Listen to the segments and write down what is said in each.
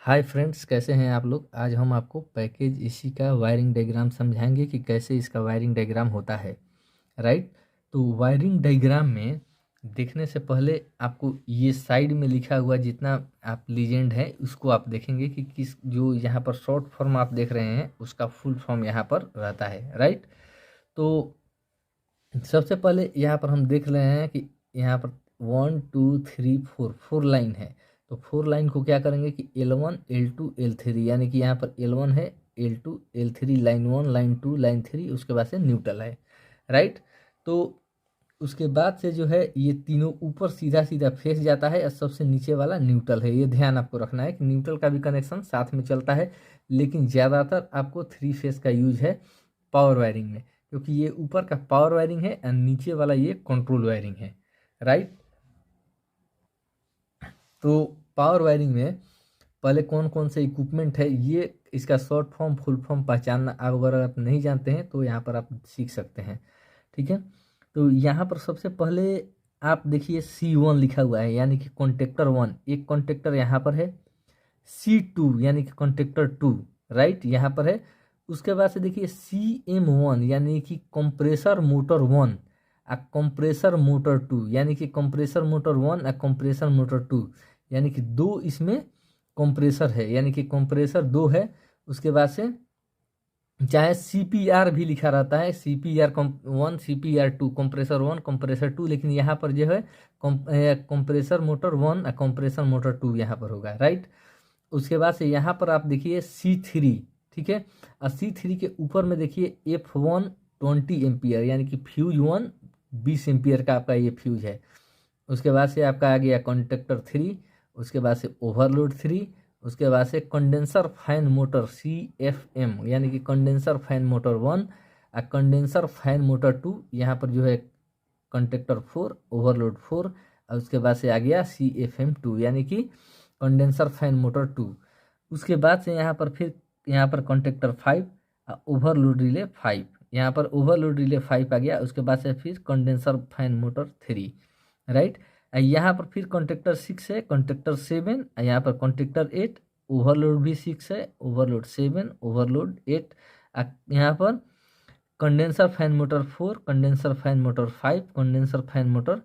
Hi friends, कैसे हैं आप लोग। आज हम आपको पैकेज एसी का वायरिंग डायग्राम समझाएंगे कि कैसे इसका वायरिंग डायग्राम होता है। राइट। तो वायरिंग डायग्राम में देखने से पहले आपको ये साइड में लिखा हुआ जितना आप लीजेंड है उसको आप देखेंगे कि किस जो यहाँ पर शॉर्ट फॉर्म आप देख रहे हैं उसका फुल फॉर्म यहाँ पर रहता है। राइट। तो सबसे पहले यहाँ पर हम देख रहे हैं कि यहाँ पर 1 2 3 4 लाइन है। तो 4 लाइन को क्या करेंगे कि L1 L2 L3 यानी कि यहाँ पर L1 है, L2 L3, line 1 line 2 line 3, उसके बाद से न्यूट्रल है। राइट। तो उसके बाद से जो है ये तीनों ऊपर सीधा सीधा फेस जाता है और सबसे नीचे वाला न्यूट्रल है। ये ध्यान आपको रखना है कि न्यूट्रल का भी कनेक्शन साथ में चलता है, लेकिन ज़्यादातर आपको 3 फेस का यूज है पावर वायरिंग में, क्योंकि ये ऊपर का पावर वायरिंग है और नीचे वाला ये कंट्रोल वायरिंग है। राइट। तो पावर वायरिंग में पहले कौन कौन से इक्विपमेंट है, ये इसका शॉर्ट फॉर्म फुल फॉर्म पहचानना अगर आप नहीं जानते हैं तो यहाँ पर आप सीख सकते हैं। ठीक है। तो यहाँ पर सबसे पहले आप देखिए C1 लिखा हुआ है यानी कि कॉन्टेक्टर 1, एक कॉन्टेक्टर यहाँ पर है। C2 यानी कि कॉन्टेक्टर 2 राइट यहाँ पर है। उसके बाद से देखिए CM1 यानी कि कंप्रेसर मोटर 1 आ कंप्रेसर मोटर 2 यानी कि कंप्रेसर मोटर 1 आ कंप्रेसर मोटर 2 यानी कि दो इसमें कंप्रेसर है यानी कि कंप्रेसर 2 है। उसके बाद से चाहे CPR भी लिखा रहता है, CPR1 CPR2, कंप्रेसर 1 कंप्रेसर 2, लेकिन यहाँ पर जो है कंप्रेसर मोटर 1 और कंप्रेसर मोटर 2 यहाँ पर होगा। राइट। उसके बाद से यहाँ पर आप देखिए C3। ठीक है। और C3 के ऊपर में देखिए F1 20 एम्पियर यानी कि फ्यूज 1 20 एम्पियर का आपका ये फ्यूज है। उसके बाद से आपका आ गया कॉन्टेक्टर 3, उसके बाद से ओवरलोड 3, उसके बाद से कंडेंसर फैन मोटर CFM यानी कि कंडेंसर फैन मोटर 1 और कंडेंसर फैन मोटर 2, यहाँ पर जो है कॉन्टेक्टर 4 ओवरलोड 4, और उसके बाद से आ गया CFM2 यानी कि कंडेंसर फैन मोटर 2। उसके बाद से यहाँ पर फिर यहाँ पर कॉन्टेक्टर 5 ओवरलोड रिले 5, यहाँ पर ओवरलोड रिले 5 आ गया। उसके बाद से फिर कंडेंसर फैन मोटर 3। राइट। यहाँ पर फिर कॉन्टेक्टर 6 है, कॉन्टेक्टर 7, यहाँ पर कॉन्टेक्टर 8, ओवरलोड भी 6 है, ओवरलोड 7, ओवरलोड 8, यहाँ पर condenser fan motor 4, condenser fan motor 5, condenser fan motor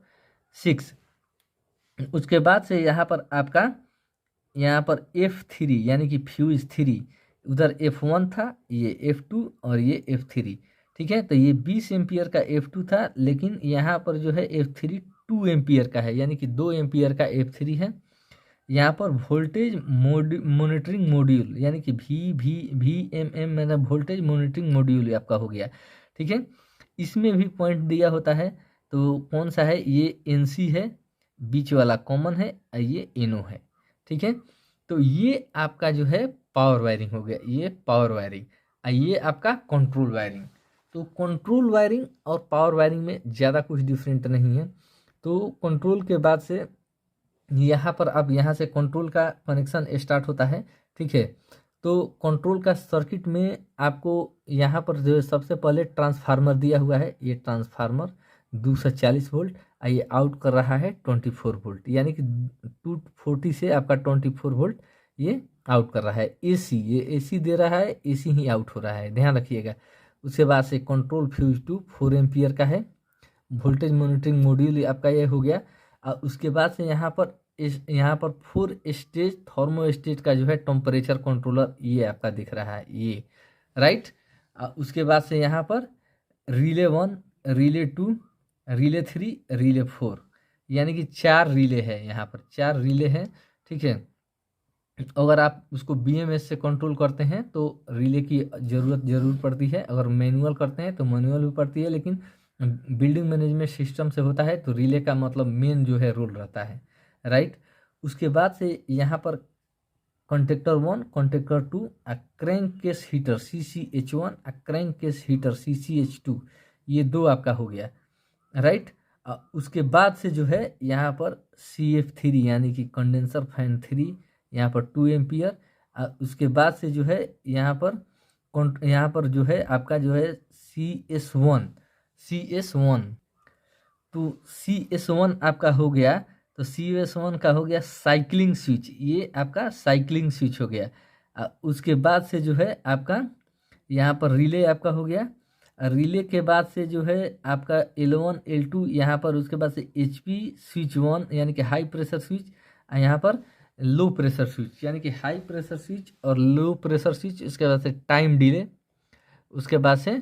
6। उसके बाद से यहाँ पर आपका यहाँ पर F3 यानी कि फ्यूज 3, उधर F1 था, ये F2 और ये F3। ठीक है। तो ये 20 एम्पियर का F2 था, लेकिन यहाँ पर जो है F3 2 एम्पियर का है यानी कि 2 एम्पियर का F3 है। यहाँ पर वोल्टेज मॉनिटरिंग मॉड्यूल यानी कि VMM मैंने वोल्टेज मॉनिटरिंग मॉड्यूल आपका हो गया। ठीक है। इसमें भी पॉइंट दिया होता है, तो कौन सा है, ये NC है, बीच वाला कॉमन है और ये NO है। ठीक है। तो ये आपका जो है पावर वायरिंग हो गया, ये पावर वायरिंग। ये आपका कंट्रोल वायरिंग। तो कंट्रोल वायरिंग और पावर वायरिंग में ज़्यादा कुछ डिफरेंट नहीं है। तो कंट्रोल के बाद से यहाँ पर अब यहाँ से कंट्रोल का कनेक्शन स्टार्ट होता है। ठीक है। तो कंट्रोल का सर्किट में आपको यहाँ पर जो है सबसे पहले ट्रांसफार्मर दिया हुआ है, ये ट्रांसफार्मर 240 वोल्ट, ये आउट कर रहा है 24 वोल्ट यानी कि 240 से आपका 24 वोल्ट ये आउट कर रहा है। AC ये AC दे रहा है, AC ही आउट हो रहा है, ध्यान रखिएगा। उसके बाद से कंट्रोल फ्यूज 2 4 एम्पियर का है, वोल्टेज मॉनिटरिंग मॉड्यूल आपका ये हो गया। और उसके बाद से यहाँ पर 4 स्टेज थर्मोस्टेट का जो है टेम्परेचर कंट्रोलर ये आपका दिख रहा है ये। राइट। उसके बाद से यहाँ पर रिले 1, रिले 2, रिले 3, रिले 4 यानी कि 4 रिले है, यहाँ पर 4 रिले हैं। ठीक है। अगर आप उसको BMS से कंट्रोल करते हैं तो रिले की ज़रूरत जरूर पड़ती है, अगर मैनुअल करते हैं तो मैनुअल भी पड़ती है, लेकिन बिल्डिंग मैनेजमेंट सिस्टम से होता है तो रिले का मतलब मेन जो है रोल रहता है। राइट। उसके बाद से यहाँ पर contactor 1 contactor 2 crank case heater CCH1 crank case heater CCH2, ये दो आपका हो गया। राइट। उसके बाद से जो है यहाँ पर CF3 यानी कि कंडेंसर फैन 3, यहाँ पर 2 एम्पियर। उसके बाद से जो है यहाँ पर जो है आपका जो है CS1 तो CS1 आपका हो गया तो CS1 का हो गया साइक्लिंग स्विच, ये आपका साइक्लिंग स्विच हो गया। उसके बाद से जो है आपका यहाँ पर रिले आपका हो गया। रिले के बाद से जो है आपका L1 L2 यहाँ पर, उसके बाद से HP स्विच 1 यानी कि हाई प्रेशर स्विच, यहाँ पर लो प्रेशर स्विच यानी कि हाई प्रेशर स्विच और लो प्रेशर स्विच। उसके बाद से टाइम डिले, उसके बाद से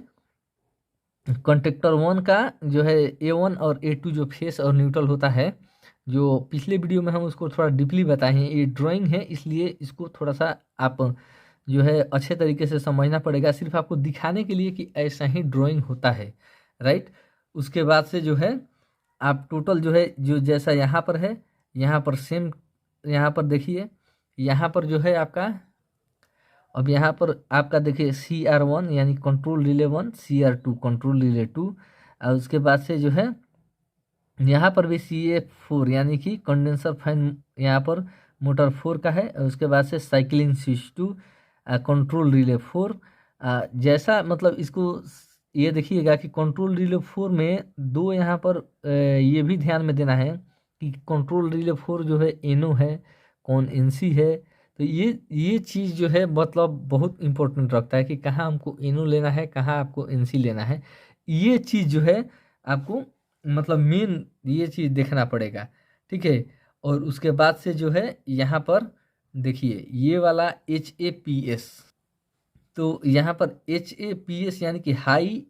कॉन्टेक्टर 1 का जो है A1 और A2 जो फेस और न्यूट्रल होता है, जो पिछले वीडियो में हम उसको थोड़ा डीपली बताए हैं। ये ड्राइंग है इसलिए इसको थोड़ा सा आप जो है अच्छे तरीके से समझना पड़ेगा, सिर्फ आपको दिखाने के लिए कि ऐसा ही ड्राइंग होता है, राइट। उसके बाद से जो है आप टोटल जो है जो जैसा यहाँ पर है, यहाँ पर सेम, यहाँ पर देखिए, यहाँ पर जो है आपका, अब यहाँ पर आपका देखिए CR1 यानी control relay 1, CR2 control relay 2, और उसके बाद से जो है यहाँ पर भी CA4 यानी कि कंडेंसर फैन यहाँ पर मोटर 4 का है, और उसके बाद से साइक्लिंग स्विच 2, कंट्रोल रिले 4। जैसा मतलब इसको ये देखिएगा कि कंट्रोल रिले 4 में दो यहाँ पर ये भी ध्यान में देना है कि कंट्रोल रिले 4 जो है NO है, कौन NC है। तो ये चीज़ जो है मतलब बहुत इम्पोर्टेंट रखता है कि कहाँ हमको NO लेना है, कहाँ आपको NC लेना है। ये चीज़ जो है आपको मतलब मेन ये चीज़ देखना पड़ेगा, ठीक है। और उसके बाद से जो है यहाँ पर देखिए ये वाला HAPS, तो यहाँ पर HAPS यानी कि हाई,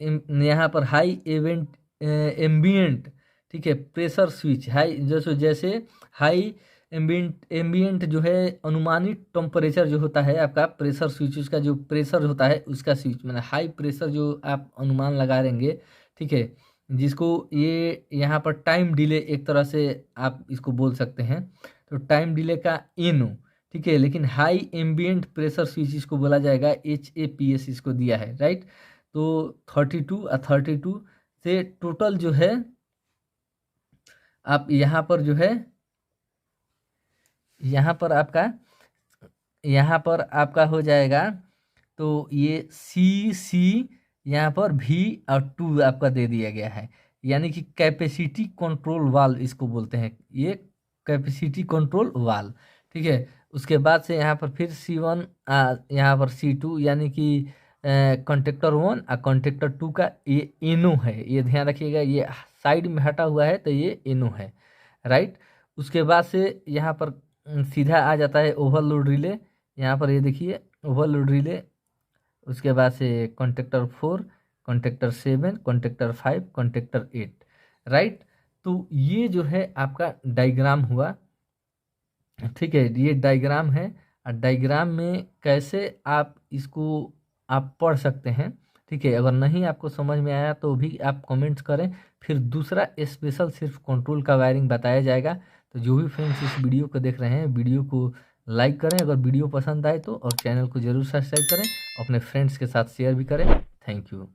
यहाँ पर हाई एम्बियंट, ठीक है, प्रेशर स्विच, हाई जैसे हाई एम्बियंट जो है अनुमानित टेम्परेचर जो होता है आपका प्रेशर स्विच, उसका जो प्रेशर होता है उसका स्विच, मतलब हाई प्रेशर जो आप अनुमान लगा लेंगे, ठीक है, जिसको ये यहाँ पर टाइम डिले एक तरह से आप इसको बोल सकते हैं, तो टाइम डिले का NO, ठीक है। लेकिन हाई एम्बियंट प्रेशर स्विच इसको बोला जाएगा, HAPS इसको दिया है, राइट। तो 32 से टोटल जो है आप यहाँ पर जो है यहाँ पर आपका हो जाएगा, तो ये CC यहाँ पर V और 2 आपका दे दिया गया है, यानी कि कैपेसिटी कंट्रोल वाल्व इसको बोलते हैं, ये कैपेसिटी कंट्रोल वाल्व, ठीक है। उसके बाद से यहाँ पर फिर C1, यहाँ पर C2 यानी कि कॉन्टेक्टर 1 और कॉन्टेक्टर 2 का ये NO है, ये ध्यान रखिएगा, ये साइड में हटा हुआ है तो ये NO है, राइट। उसके बाद से यहाँ पर सीधा आ जाता है ओवरलोड रिले, यहाँ पर ये देखिए ओवरलोड रिले। उसके बाद से contactor 4, contactor 7, contactor 5, contactor 8, right. तो ये जो है आपका डायग्राम हुआ, ठीक है, ये डायग्राम है। और डायग्राम में कैसे आप इसको आप पढ़ सकते हैं, ठीक है। अगर नहीं आपको समझ में आया तो भी आप कमेंट्स करें, फिर दूसरा स्पेशल सिर्फ कंट्रोल का वायरिंग बताया जाएगा। तो जो भी फ्रेंड्स इस वीडियो को देख रहे हैं, वीडियो को लाइक करें अगर वीडियो पसंद आए तो, और चैनल को जरूर सब्सक्राइब करें, अपने फ्रेंड्स के साथ शेयर भी करें। Thank you.